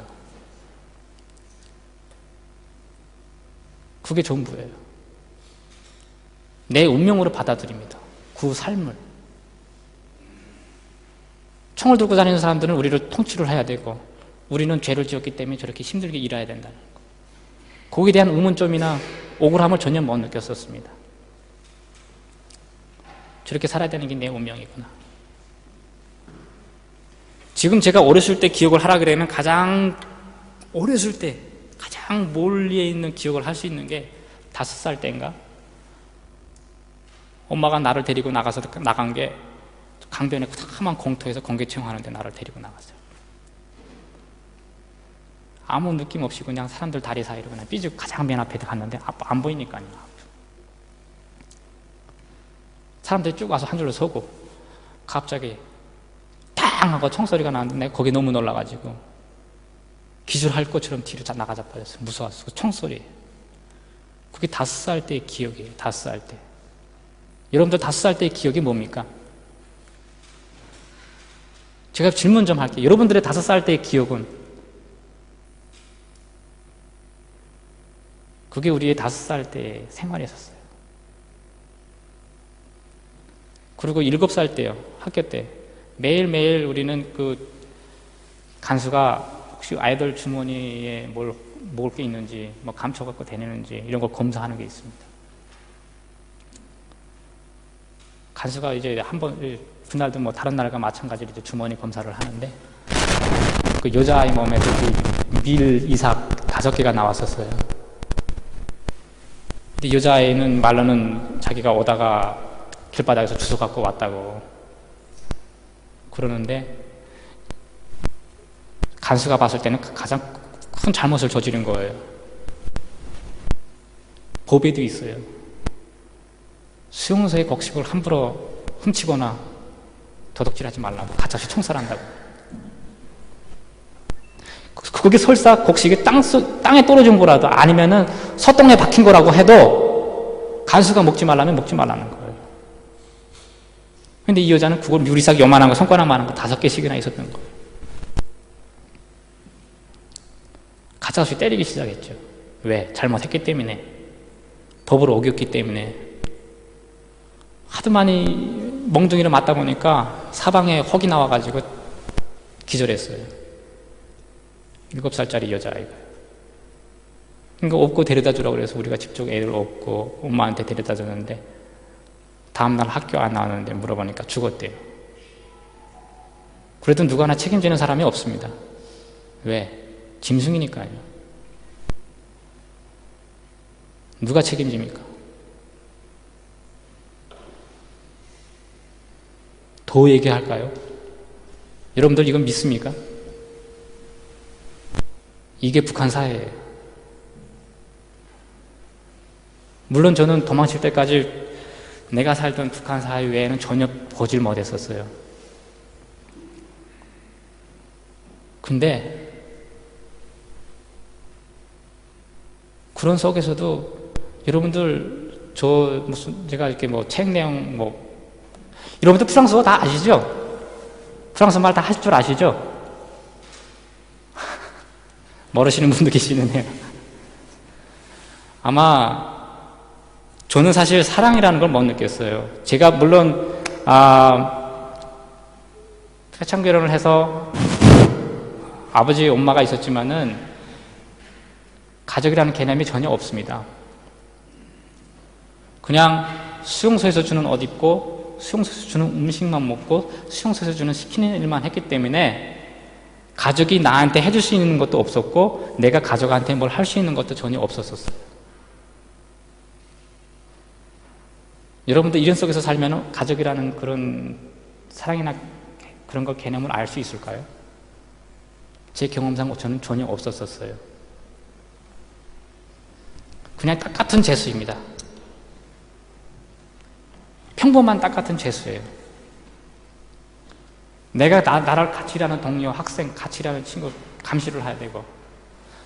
그게 전부예요. 내 운명으로 받아들입니다. 그 삶을. 총을 들고 다니는 사람들은 우리를 통치를 해야 되고 우리는 죄를 지었기 때문에 저렇게 힘들게 일해야 된다는 거. 거기에 대한 의문점이나 억울함을 전혀 못 느꼈었습니다. 저렇게 살아야 되는 게 내 운명이구나. 지금 제가 어렸을 때 기억을 하라 그러면 가장 어렸을 때 가장 멀리에 있는 기억을 할 수 있는 게 5살 때인가? 엄마가 나를 데리고 나간 게 강변에 큼한 공터에서 공개체험하는데 나를 데리고 나갔어요. 아무 느낌 없이 그냥 사람들 다리 사이로 그냥 삐죽 가장 맨 앞에 갔는데 안 보이니까요. 사람들이 쭉 와서 한 줄로 서고 갑자기 탕 하고 총소리가 나는데 내가 거기 너무 놀라가지고 기절할 것처럼 뒤로 나가자 버렸어요. 무서웠어. 그 총소리. 그게 5살 때의 기억이에요. 5살 때. 여러분들 5살 때의 기억이 뭡니까? 제가 질문 좀 할게요. 여러분들의 5살 때의 기억은? 그게 우리의 5살 때의 생활이었어요. 그리고 7살 때요. 학교 때. 매일매일 우리는 그 간수가 혹시 아이들 주머니에 먹을 게 있는지, 뭐 감춰갖고 다니는지 이런 걸 검사하는 게 있습니다. 간수가 이제 그날도 뭐 다른 날과 마찬가지로 이제 주머니 검사를 하는데 그 여자아이 몸에서 그 밀 이삭 5개가 나왔었어요. 근데 여자아이는 말로는 자기가 오다가 길바닥에서 주워 갖고 왔다고 그러는데 간수가 봤을 때는 가장 큰 잘못을 저지른 거예요. 법에도 있어요. 수용소의 곡식을 함부로 훔치거나 도둑질하지 말라고, 가짜시 총살한다고. 그게 설사 곡식이 땅에 떨어진 거라도 아니면은 서동에 박힌 거라고 해도 간수가 먹지 말라면 먹지 말라는 거예요. 근데 이 여자는 그걸 유리삭 요만한 거, 손가락만한 거 5개씩이나 있었던 거예요. 가짜수 때리기 시작했죠. 왜? 잘못했기 때문에. 법을 어겼기 때문에. 하도 많이 멍둥이를 맞다 보니까 사방에 혹이 나와가지고 기절했어요. 7살짜리 여자아이가. 그러니까 업고 데려다 주라고 그래서 우리가 직접 애를 업고 엄마한테 데려다 줬는데 다음날 학교 안 나왔는데 물어보니까 죽었대요. 그래도 누가 하나 책임지는 사람이 없습니다. 왜? 짐승이니까요. 누가 책임집니까? 더 얘기할까요? 여러분들 이건 믿습니까? 이게 북한 사회예요. 물론 저는 도망칠 때까지 내가 살던 북한 사회 외에는 전혀 보질 못했었어요. 근데 그런 속에서도 여러분들 제가 이렇게 뭐 책 내용 여러분들 프랑스어 다 아시죠? 프랑스 말 다 하실 줄 아시죠? 모르시는 분도 계시네요. 아마 저는 사실 사랑이라는 걸 못 느꼈어요. 제가 물론 회창 결혼을 해서 아버지 엄마가 있었지만은 가족이라는 개념이 전혀 없습니다. 그냥 수용소에서 주는 옷 입고 수용소에서 주는 음식만 먹고 수용소에서 주는 시키는 일만 했기 때문에 가족이 나한테 해줄 수 있는 것도 없었고 내가 가족한테 뭘 할 수 있는 것도 전혀 없었어요. 여러분들 이런 속에서 살면 가족이라는 그런 사랑이나 그런 걸 개념을 알 수 있을까요? 제 경험상 저는 전혀 없었어요. 그냥 딱 같은 재수입니다. 평범한 딱 같은 재수예요. 내가 나를 같이 일하는 동료, 학생, 같이 일하는 친구 감시를 해야 되고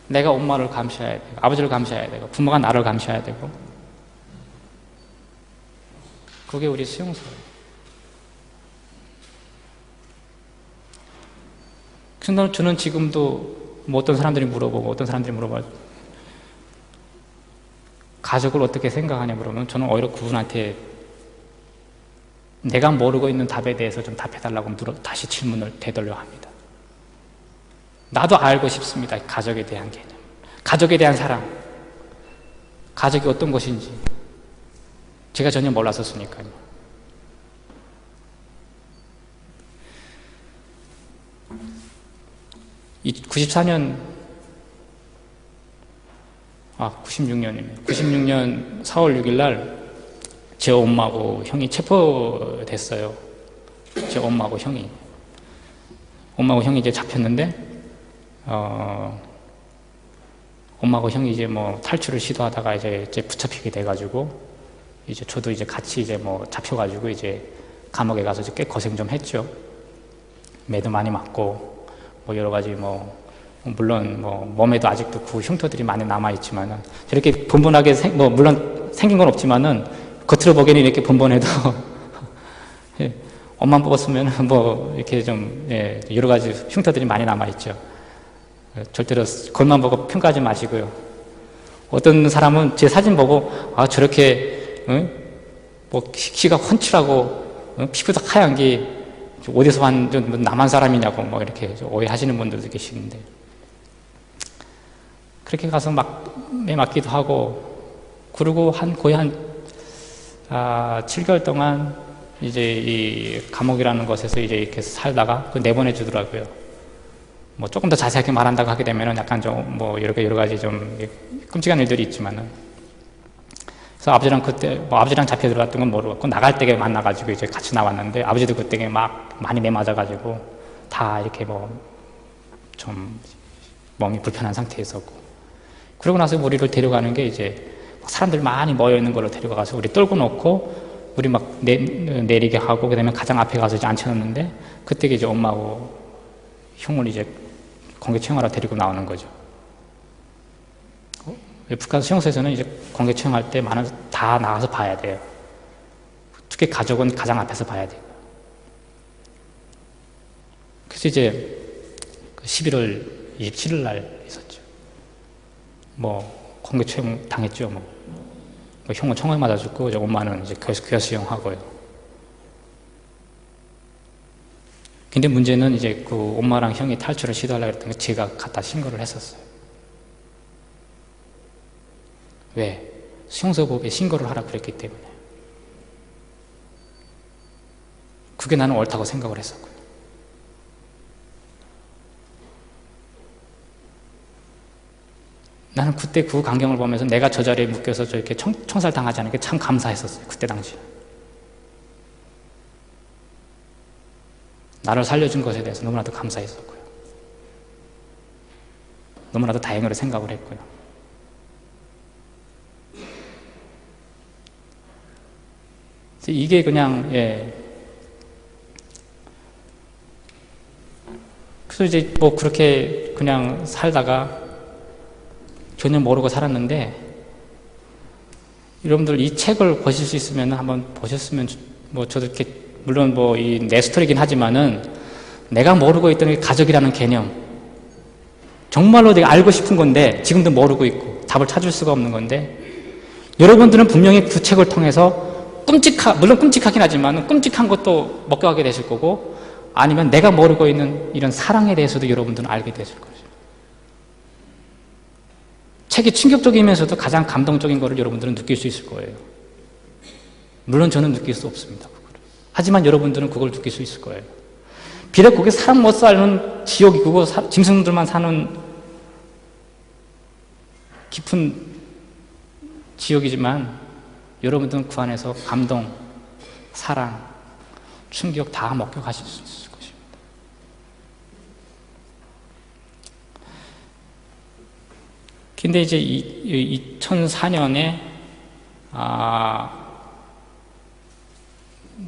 내가 엄마를 감시해야 되고 아버지를 감시해야 되고 부모가 나를 감시해야 되고 그게 우리 수용소예요. 그래서 저는 지금도 뭐 어떤 사람들이 물어보고 어떤 사람들이 물어봐요. 가족을 어떻게 생각하냐 물으면 저는 오히려 그분한테 내가 모르고 있는 답에 대해서 좀 답해달라고 다시 질문을 되돌려 합니다. 나도 알고 싶습니다. 가족에 대한 개념, 가족에 대한 사랑, 가족이 어떤 것인지 제가 전혀 몰랐었으니까요. 96년 4월 6일 날 제 엄마하고 형이 체포됐어요. 제 엄마하고 형이 이제 잡혔는데, 엄마하고 형이 이제 뭐 탈출을 시도하다가 이제 붙잡히게 돼가지고, 이제 저도 이제 같이 이제 뭐 잡혀가지고 이제 감옥에 가서 이제 꽤 고생 좀 했죠. 매도 많이 맞고, 뭐 여러 가지 뭐, 물론 뭐 몸에도 아직도 그 흉터들이 많이 남아있지만은, 저렇게 분분하게 물론 생긴 건 없지만은, 겉으로 보기에는 이렇게 분분해도, 예, 옷만 뽑았으면 뭐 이렇게 좀, 예, 여러 가지 흉터들이 많이 남아있죠. 절대로 겉만 보고 평가하지 마시고요. 어떤 사람은 제 사진 보고, 아, 저렇게, 뭐 키가 훤칠하고, 피부도 하얀 게 어디서 한 남한 사람이냐고 뭐 이렇게 오해하시는 분들도 계시는데, 그렇게 가서 매 맞기도 하고, 그리고 거의 한 7개월 동안 이제 이 감옥이라는 곳에서 이제 이렇게 살다가 내보내 주더라고요. 뭐 조금 더 자세하게 말한다고 하게 되면은 약간 좀 뭐 여러 가지 좀 끔찍한 일들이 있지만은, 그래서 아버지랑 그때 뭐 아버지랑 잡혀 들어갔던 건 모르고 나갈 때에 만나가지고 이제 같이 나왔는데, 아버지도 그때 막 많이 매맞아가지고 다 이렇게 뭐 좀 몸이 불편한 상태였었고, 그러고 나서 우리를 데려가는 게 이제 사람들 많이 모여있는 걸로 데려가서 우리 떨고 놓고 우리 막 내리게 하고, 그 다음에 가장 앞에 가서 이제 앉혀놓는데, 그때 이제 엄마하고 형을 이제 공개처형하러 데리고 나오는 거죠. 북한 수용소에서는 이제 공개처형할 때 다 나가서 봐야 돼요. 특히 가족은 가장 앞에서 봐야 돼요. 그래서 이제 11월 27일 날 있었죠. 뭐 공개처형 당했죠. 뭐 형은 총알 맞아 죽고, 이제 엄마는 이제 교수형하고요. 근데 문제는 이제 그 엄마랑 형이 탈출을 시도하려고 했던 게 제가 갖다 신고를 했었어요. 왜? 수용소법에 신고를 하라고 그랬기 때문에. 그게 나는 옳다고 생각을 했었고요. 나는 그때 그 광경을 보면서 내가 저 자리에 묶여서 저렇게 총살 당하지 않은 게 참 감사했었어요. 그때 당시. 나를 살려준 것에 대해서 너무나도 감사했었고요. 너무나도 다행으로 생각을 했고요. 이게 그냥, 예. 그래서 이제 뭐 그렇게 그냥 살다가 전혀 모르고 살았는데, 여러분들 이 책을 보실 수 있으면 한번 보셨으면, 뭐 저도 이렇게 물론 뭐 이 내 스토리긴 하지만은 내가 모르고 있던 게 가족이라는 개념, 정말로 내가 알고 싶은 건데 지금도 모르고 있고 답을 찾을 수가 없는 건데, 여러분들은 분명히 그 책을 통해서 물론 끔찍하긴 하지만 끔찍한 것도 목격하게 되실 거고, 아니면 내가 모르고 있는 이런 사랑에 대해서도 여러분들은 알게 되실 거죠. 책이 충격적이면서도 가장 감동적인 것을 여러분들은 느낄 수 있을 거예요. 물론 저는 느낄 수 없습니다. 하지만 여러분들은 그걸 느낄 수 있을 거예요. 비록 그게 사람 못 사는 지옥이고 짐승들만 사는 깊은 지옥이지만, 여러분들은 그 안에서 감동, 사랑, 충격 다 목격하실 수 있을 것입니다. 근데 이제 2004년에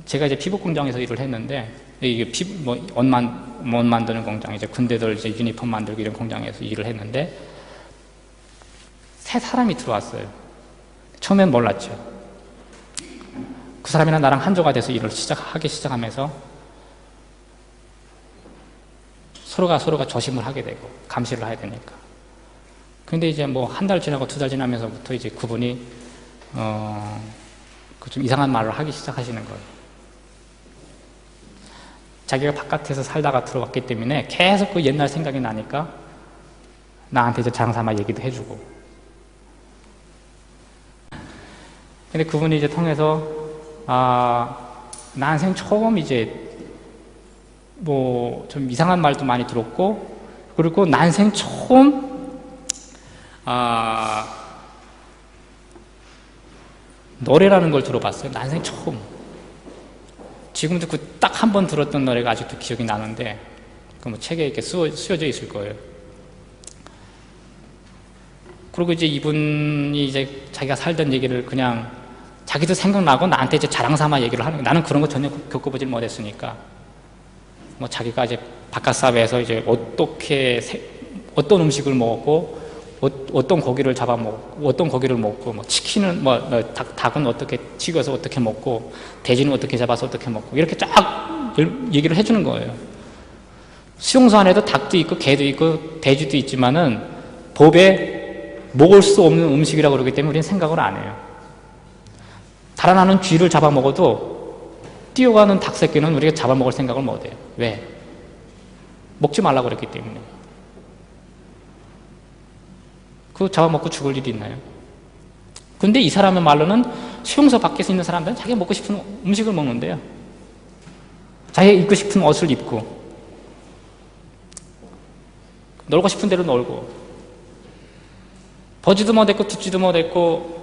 제가 이제 피복 공장에서 일을 했는데, 이게 옷 만드는 공장, 이제 군대들 이제 유니폼 만들고 이런 공장에서 일을 했는데, 새 사람이 들어왔어요. 처음엔 몰랐죠. 그 사람이랑 나랑 한조가 돼서 일을 하기 시작하면서 서로가 조심을 하게 되고 감시를 해야 되니까. 근데 이제 뭐 한 달 지나고 2달 지나면서부터 이제 그분이 좀 이상한 말을 하기 시작하시는 거예요. 자기가 바깥에서 살다가 들어왔기 때문에 계속 그 옛날 생각이 나니까 나한테 이제 장사마 얘기도 해주고. 근데 그분이 이제 통해서 난생 처음 이제 뭐 좀 이상한 말도 많이 들었고, 그리고 난생 처음 노래라는 걸 들어봤어요. 난생 처음. 지금도 그 딱 한 번 들었던 노래가 아직도 기억이 나는데, 그 뭐 책에 이렇게 쓰여져 있을 거예요. 그리고 이제 이분이 이제 자기가 살던 얘기를 그냥 자기도 생각나고 나한테 이제 자랑 삼아 얘기를 하는 거예요. 나는 그런 거 전혀 겪어보질 못했으니까. 뭐 자기가 이제 바깥 사회에서 이제 어떤 음식을 먹었고, 어떤 고기를 잡아먹고, 어떤 고기를 먹고, 뭐 치킨은 닭은 어떻게 튀겨서 어떻게 먹고, 돼지는 어떻게 잡아서 어떻게 먹고, 이렇게 쫙 얘기를 해주는 거예요. 수용소 안에도 닭도 있고 개도 있고 돼지도 있지만은 법에 먹을 수 없는 음식이라고 그러기 때문에 우리는 생각을 안 해요. 달아나는 쥐를 잡아먹어도 뛰어가는 닭새끼는 우리가 잡아먹을 생각을 못 해요. 왜? 먹지 말라고 그랬기 때문에. 그거 잡아먹고 죽을 일이 있나요? 근데 이 사람의 말로는 수용소 밖에서 있는 사람들은 자기가 먹고 싶은 음식을 먹는데요. 자기가 입고 싶은 옷을 입고, 놀고 싶은 대로 놀고, 보지도 못했고 듣지도 못했고,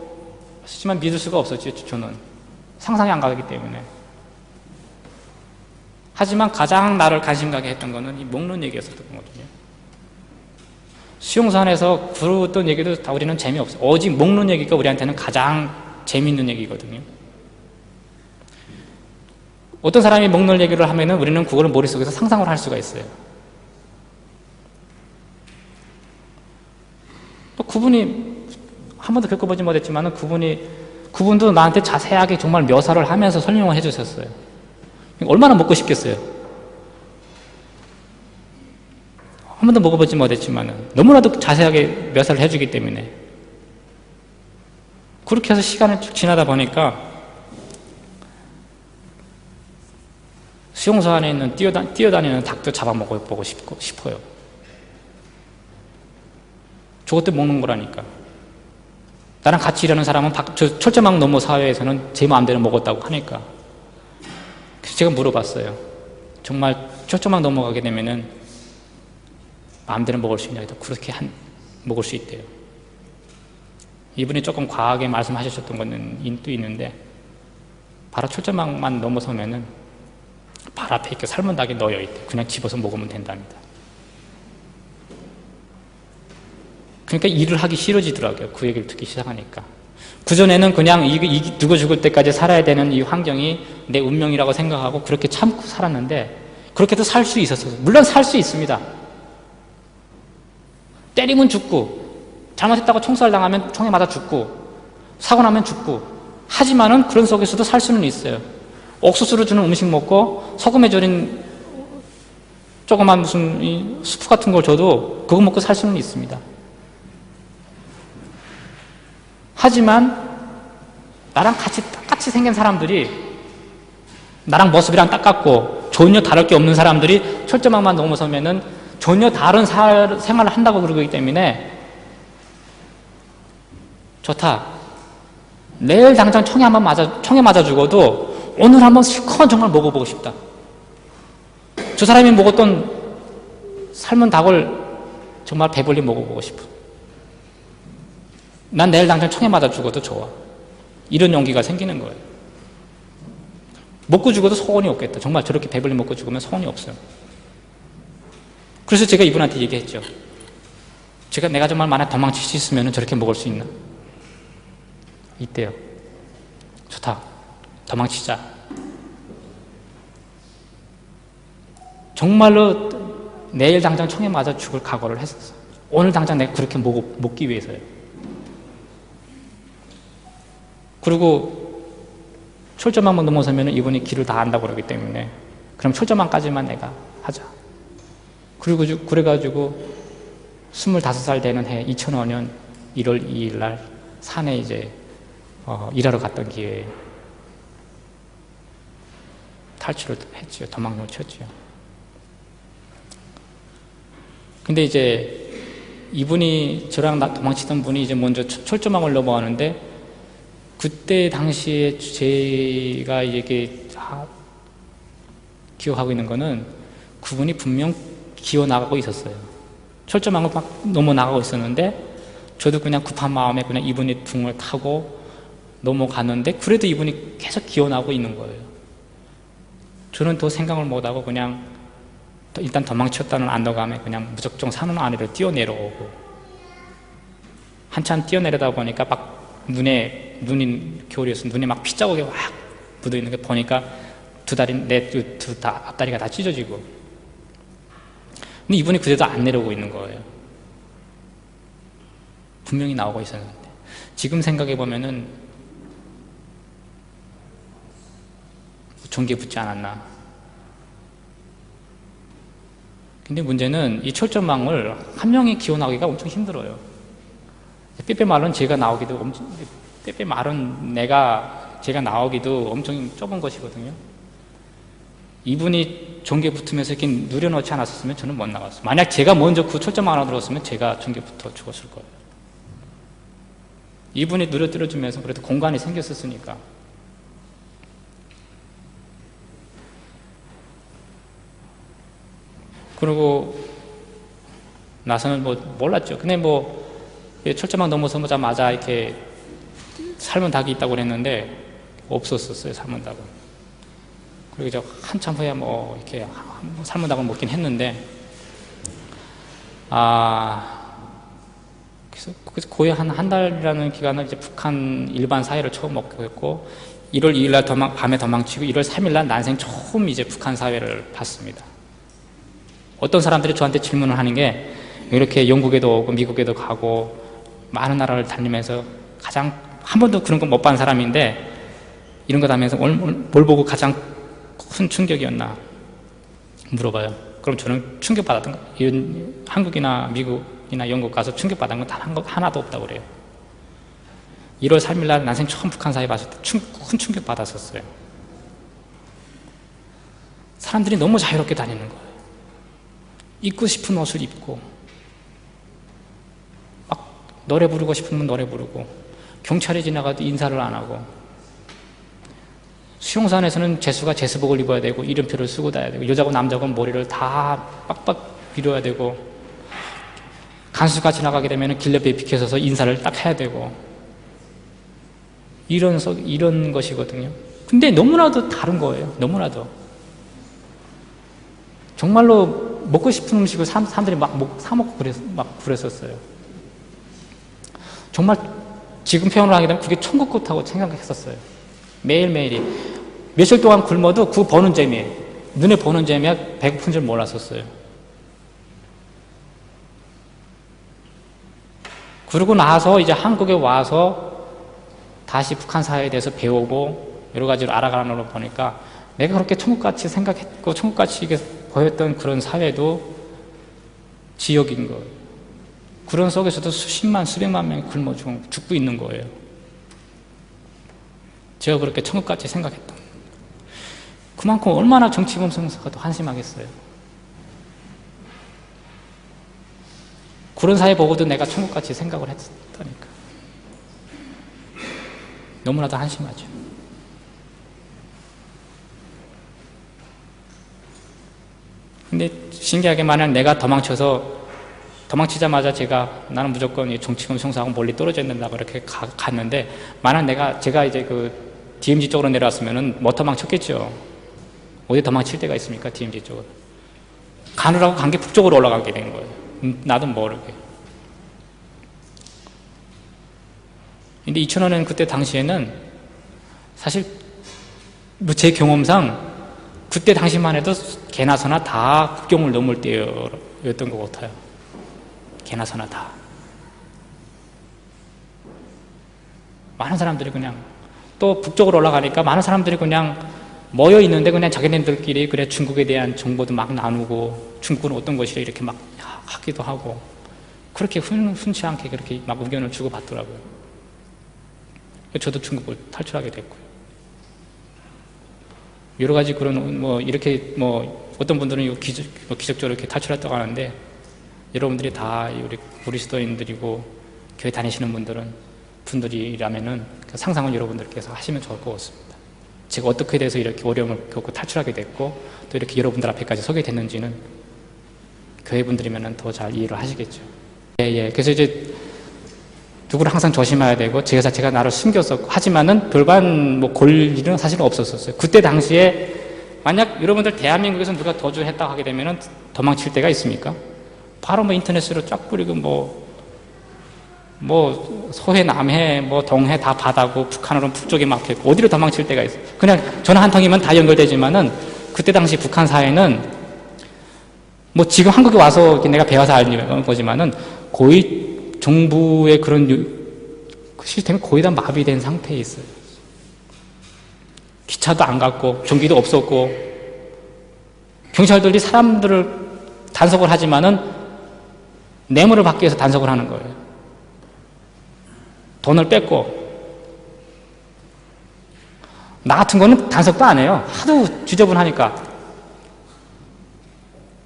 하지만 믿을 수가 없었죠. 저는 상상이 안 가기 때문에. 하지만 가장 나를 관심 가게 했던 거는 이 먹는 얘기였었던 거거든요. 수용소 안에서 그랬던 얘기도 다 우리는 재미없어요. 오직 먹는 얘기가 우리한테는 가장 재미있는 얘기거든요. 어떤 사람이 먹는 얘기를 하면은 우리는 그걸 머릿속에서 상상을 할 수가 있어요. 또 그분이 한 번도 겪어보지 못했지만은 그분도 나한테 자세하게 정말 묘사를 하면서 설명을 해주셨어요. 얼마나 먹고 싶겠어요. 한 번도 먹어보지 못했지만은 너무나도 자세하게 묘사를 해주기 때문에. 그렇게 해서 시간을 쭉 지나다 보니까 수용소 안에 있는 뛰어다니는 닭도 잡아먹어보고 싶어요. 저것도 먹는 거라니까. 나랑 같이 일하는 사람은 저 철제망 너머 사회에서는 제 마음대로 먹었다고 하니까. 그래서 제가 물어봤어요. 정말 철제망 넘어가게 되면은 마음대로 먹을 수 있냐? 그렇게 먹을 수 있대요. 이분이 조금 과하게 말씀하셨던 거는 또 있는데, 바로 철제망만 넘어서면은 발 앞에 이렇게 삶은 닭이 놓여 있대. 그냥 집어서 먹으면 된답니다. 그러니까 일을 하기 싫어지더라고요. 그 얘기를 듣기 시작하니까. 그전에는 그냥 누구 죽을 때까지 살아야 되는 이 환경이 내 운명이라고 생각하고 그렇게 참고 살았는데, 그렇게도 살 수 있었어요. 물론 살 수 있습니다. 때리면 죽고, 잘못했다고 총살 당하면 총에 맞아 죽고, 사고 나면 죽고, 하지만은 그런 속에서도 살 수는 있어요. 옥수수를 주는 음식 먹고 소금에 절인 조그만 무슨 수프 같은 걸 줘도 그거 먹고 살 수는 있습니다. 하지만 나랑 똑같이 생긴 사람들이, 나랑 모습이랑 똑같고 전혀 다를 게 없는 사람들이 철조망만 넘어서면은 전혀 다른 생활을 한다고 그러기 때문에 좋다. 내일 당장 총에 맞아 죽어도 오늘 한번 실컷 정말 먹어보고 싶다. 저 사람이 먹었던 삶은 닭을 정말 배불리 먹어보고 싶어. 난 내일 당장 총에 맞아 죽어도 좋아. 이런 용기가 생기는 거예요. 먹고 죽어도 소원이 없겠다. 정말 저렇게 배불리 먹고 죽으면 소원이 없어요. 그래서 제가 이분한테 얘기했죠. 내가 정말 만약 도망칠 수 있으면 저렇게 먹을 수 있나? 있대요. 좋다. 도망치자. 정말로 내일 당장 총에 맞아 죽을 각오를 했었어. 오늘 당장 내가 그렇게 먹기 위해서요. 그리고 철조망만 넘어서면 이분이 길을 다 안다고 그러기 때문에 그럼 철조망까지만 내가 하자. 그래가지고 25살 되는 해 2005년 1월 2일 날 산에 이제 일하러 갔던 기회에 탈출을 했죠. 도망을 쳤죠. 근데 이제 이분이 저랑 도망치던 분이 이제 먼저 철조망을 넘어가는데 그때 당시에 제가 이게 기억하고 있는 거는 그분이 분명 기어 나가고 있었어요. 철조망을 막 넘어 나가고 있었는데 저도 그냥 급한 마음에 그냥 이분이 등을 타고 넘어갔는데 그래도 이분이 계속 기어 나가고 있는 거예요. 저는 더 생각을 못하고 그냥 일단 도망쳤다는 안도감에 그냥 무작정 산 안으로 뛰어내려오고 한참 뛰어내려다 보니까 막 눈이 겨울이었어. 눈에 막 피자국이 확 묻어 있는 거 보니까 두 앞다리가 다 찢어지고. 근데 이분이 그래도 안 내려오고 있는 거예요. 분명히 나오고 있었는데 지금 생각해 보면은 전기에 붙지 않았나. 근데 문제는 이 철조망을 한 명이 기어 나오기가 엄청 힘들어요. 빼빼 마른 제가 나오기도 빼빼 마른 제가 나오기도 엄청 좁은 것이거든요. 이분이 전기에 붙으면서 이렇게 누려놓지 않았으면 저는 못 나갔어요. 만약 제가 먼저 그 철조망 안으로 들었으면 제가 전기에 붙어 죽었을 거예요. 이분이 누려뜨려주면서 그래도 공간이 생겼었으니까. 그리고 나서는 몰랐죠. 근데 철조망 넘어서자마자 이렇게 삶은 닭이 있다고 그랬는데 없었어요. 삶은 닭은. 그리고 이제 한참 후에 이렇게 삶은 닭을 먹긴 했는데 그래서 거의 한 달이라는 기간을 이제 북한 일반 사회를 처음 먹고 했고 1월 2일 날 밤에 도망치고 1월 3일 날 난생 처음 이제 북한 사회를 봤습니다. 어떤 사람들이 저한테 질문을 하는 게 이렇게 영국에도 오고 미국에도 가고 많은 나라를 다니면서 가장 한 번도 그런 거 못 본 사람인데 이런 거 다니면서 뭘 보고 가장 큰 충격이었나 물어봐요. 그럼 저는 충격받았던 거 이런 한국이나 미국이나 영국 가서 충격받은 건 단 하나도 없다고 그래요. 1월 3일 날 난생 처음 북한 사회 봤을 때 큰 충격 받았었어요. 사람들이 너무 자유롭게 다니는 거예요. 입고 싶은 옷을 입고 막 노래 부르고 싶으면 노래 부르고 경찰이 지나가도 인사를 안 하고 수용소안에서는 재수가 재수복을 입어야 되고 이름표를 쓰고 다녀야 되고 여자고 남자고 머리를 다 빡빡 밀어야 되고 간수가 지나가게 되면 길옆에 비켜서서 인사를 딱 해야 되고 이런 것이거든요. 근데 너무나도 다른 거예요. 너무나도 정말로 먹고 싶은 음식을 사람들이 막 사먹고 그랬었어요. 정말 지금 표현을 하게 되면 그게 천국 같다고 생각했었어요. 매일매일이 며칠 동안 굶어도 그 버는 재미에 눈에 보는 재미에 배고픈 줄 몰랐었어요. 그러고 나서 이제 한국에 와서 다시 북한 사회에 대해서 배우고 여러 가지를 알아가는 걸 보니까 내가 그렇게 천국같이 생각했고 천국같이 보였던 그런 사회도 지역인 거예요. 그런 속에서도 수십만 수백만 명이 굶어 죽고 있는 거예요. 제가 그렇게 천국같이 생각했던 그만큼 얼마나 정치범성서가 더 한심하겠어요. 그런 사회 보고도 내가 천국같이 생각을 했다니까 너무나도 한심하죠. 근데 신기하게 만약 내가 도망치자마자 나는 무조건 정치범 형사하고 멀리 떨어져야 된다고 이렇게 갔는데 만약 제가 이제 그 DMZ 쪽으로 내려왔으면은 못 도망쳤겠죠. 어디 도망칠 데가 있습니까? DMZ 쪽으로. 가느라고 간 게 북쪽으로 올라가게 된 거예요. 나도 모르게. 근데 2005년 그때 당시에는 사실 제 경험상 그때 당시만 해도 개나 소나 다 국경을 넘을 때였던 것 같아요. 개나 소나 다. 많은 사람들이 그냥 또 북쪽으로 올라가니까 많은 사람들이 그냥 모여 있는데 그냥 자기네들끼리 그래 중국에 대한 정보도 막 나누고 중국은 어떤 것이라 이렇게 막 하기도 하고 그렇게 훈치 않게 그렇게 막 의견을 주고받더라고요. 저도 중국을 탈출하게 됐고요. 여러 가지 그런 뭐 이렇게 뭐 어떤 분들은 기적적으로 이렇게 탈출했다고 하는데 여러분들이 다 우리 그리스도인들이고 교회 다니시는 분들이라면은 그 상상은 여러분들께서 하시면 좋을 것 같습니다. 제가 어떻게 돼서 이렇게 어려움을 겪고 탈출하게 됐고 또 이렇게 여러분들 앞에까지 서게 됐는지는 교회분들이면 더 잘 이해를 하시겠죠. 그래서 이제 누구를 항상 조심해야 되고 제가 나를 숨겼었고 하지만은 별반 뭐 골 일은 사실은 없었어요. 그때 당시에 만약 여러분들 대한민국에서 누가 도주했다고 하게 되면은 도망칠 데가 있습니까? 바로 뭐 인터넷으로 쫙 뿌리고 뭐 소해, 남해, 뭐 동해 다 바다고 북한으로는 북쪽에 막혔고 어디로 도망칠 데가 있어요. 그냥 전화 한 통이면 다 연결되지만은 그때 당시 북한 사회는 뭐 지금 한국에 와서 내가 배워서 알는 거지만은 거의 정부의 그런 시스템이 거의 다 마비된 상태에 있어요. 기차도 안 갔고 전기도 없었고 경찰들이 사람들을 단속을 하지만은 뇌물을 받기 위해서 단속을 하는 거예요. 돈을 뺏고 나 같은 거는 단속도 안 해요. 하도 지저분하니까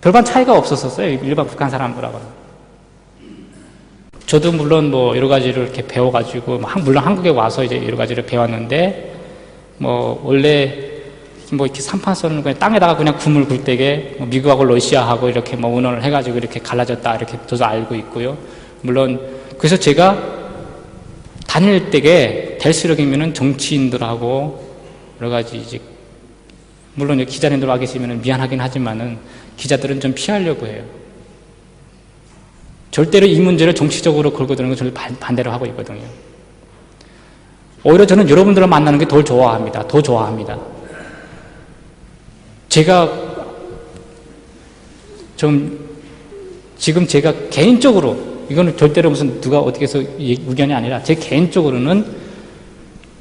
별반 차이가 없었어요. 일반 북한 사람들하고는. 저도 물론 뭐 여러 가지를 이렇게 배워가지고 물론 한국에 와서 이제 여러 가지를 배웠는데 뭐 원래 뭐 이렇게 삼판선을 그냥 땅에다가 그냥 구물 굴대게 뭐 미국하고 러시아하고 이렇게 뭐 운원을 해가지고 이렇게 갈라졌다 이렇게 저도 알고 있고요. 물론 그래서 제가 다닐 때에 될수록이면은 정치인들하고 여러 가지 이제 물론 기자님들 와 계시면은 미안하긴 하지만은 기자들은 좀 피하려고 해요. 절대로 이 문제를 정치적으로 걸고 드는 건 저는 반대로 하고 있거든요. 오히려 저는 여러분들을 만나는 게 더 좋아합니다. 제가 지금 제가 개인적으로 이거는 절대로 무슨 누가 어떻게 해서 의견이 아니라 제 개인적으로는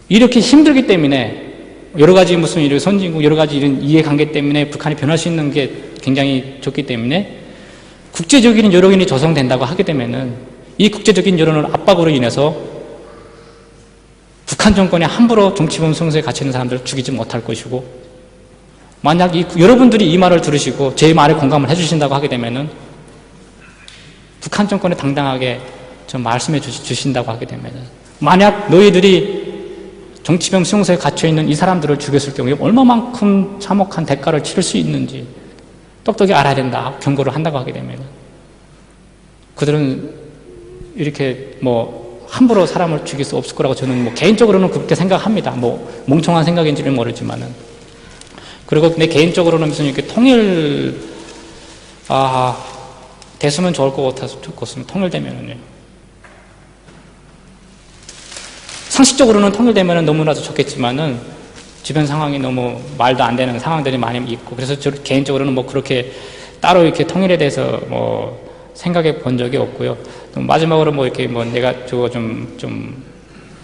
이렇게 힘들기 때문에 여러 가지 무슨 이런 선진국 여러 가지 이런 이해관계 때문에 북한이 변할 수 있는 게 굉장히 좋기 때문에 국제적인 여론이 조성된다고 하게 되면은 이 국제적인 여론을 압박으로 인해서 북한 정권이 함부로 정치범 성소에 갇히는 사람들을 죽이지 못할 것이고 만약 여러분들이 이 말을 들으시고 제 말에 공감을 해주신다고 하게 되면은 북한 정권에 당당하게 좀 말씀해 주신다고 하게 되면은 만약 너희들이 정치범 수용소에 갇혀있는 이 사람들을 죽였을 경우에 얼마만큼 참혹한 대가를 치를 수 있는지 똑똑히 알아야 된다 경고를 한다고 하게 되면 그들은 이렇게 뭐 함부로 사람을 죽일 수 없을 거라고 저는 뭐 개인적으로는 그렇게 생각합니다. 뭐 멍청한 생각인지는 모르지만은 그리고 내 개인적으로는 무슨 이렇게 됐으면 좋을 것 같아서 통일되면은요. 상식적으로는 통일되면은 너무나도 좋겠지만은 주변 상황이 너무 말도 안 되는 상황들이 많이 있고 그래서 저 개인적으로는 뭐 그렇게 따로 이렇게 통일에 대해서 뭐 생각해 본 적이 없고요. 마지막으로 뭐 이렇게 뭐 내가 저거 좀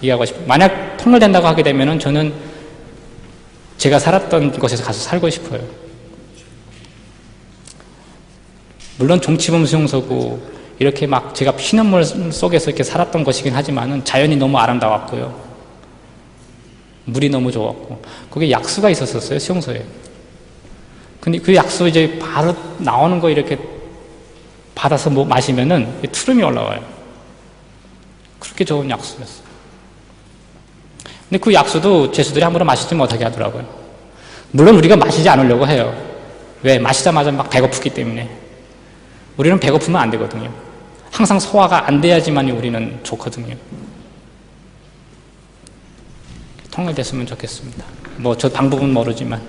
이해하고 싶어요. 만약 통일된다고 하게 되면은 저는 제가 살았던 곳에서 가서 살고 싶어요. 물론 정치범 수용소고 이렇게 막 제가 피눈물 속에서 이렇게 살았던 것이긴 하지만은 자연이 너무 아름다웠고요. 물이 너무 좋았고 거기에 약수가 있었어요. 수용소에. 근데 그 약수 이제 바로 나오는 거 이렇게 받아서 뭐 마시면은 투름이 올라와요. 그렇게 좋은 약수였어요. 근데 그 약수도 죄수들이 함부로 마시지 못하게 하더라고요. 물론 우리가 마시지 않으려고 해요. 왜? 마시자마자 막 배고프기 때문에. 우리는 배고프면 안 되거든요. 항상 소화가 안 돼야지만 우리는 좋거든요. 통일됐으면 좋겠습니다. 뭐 저 방법은 모르지만.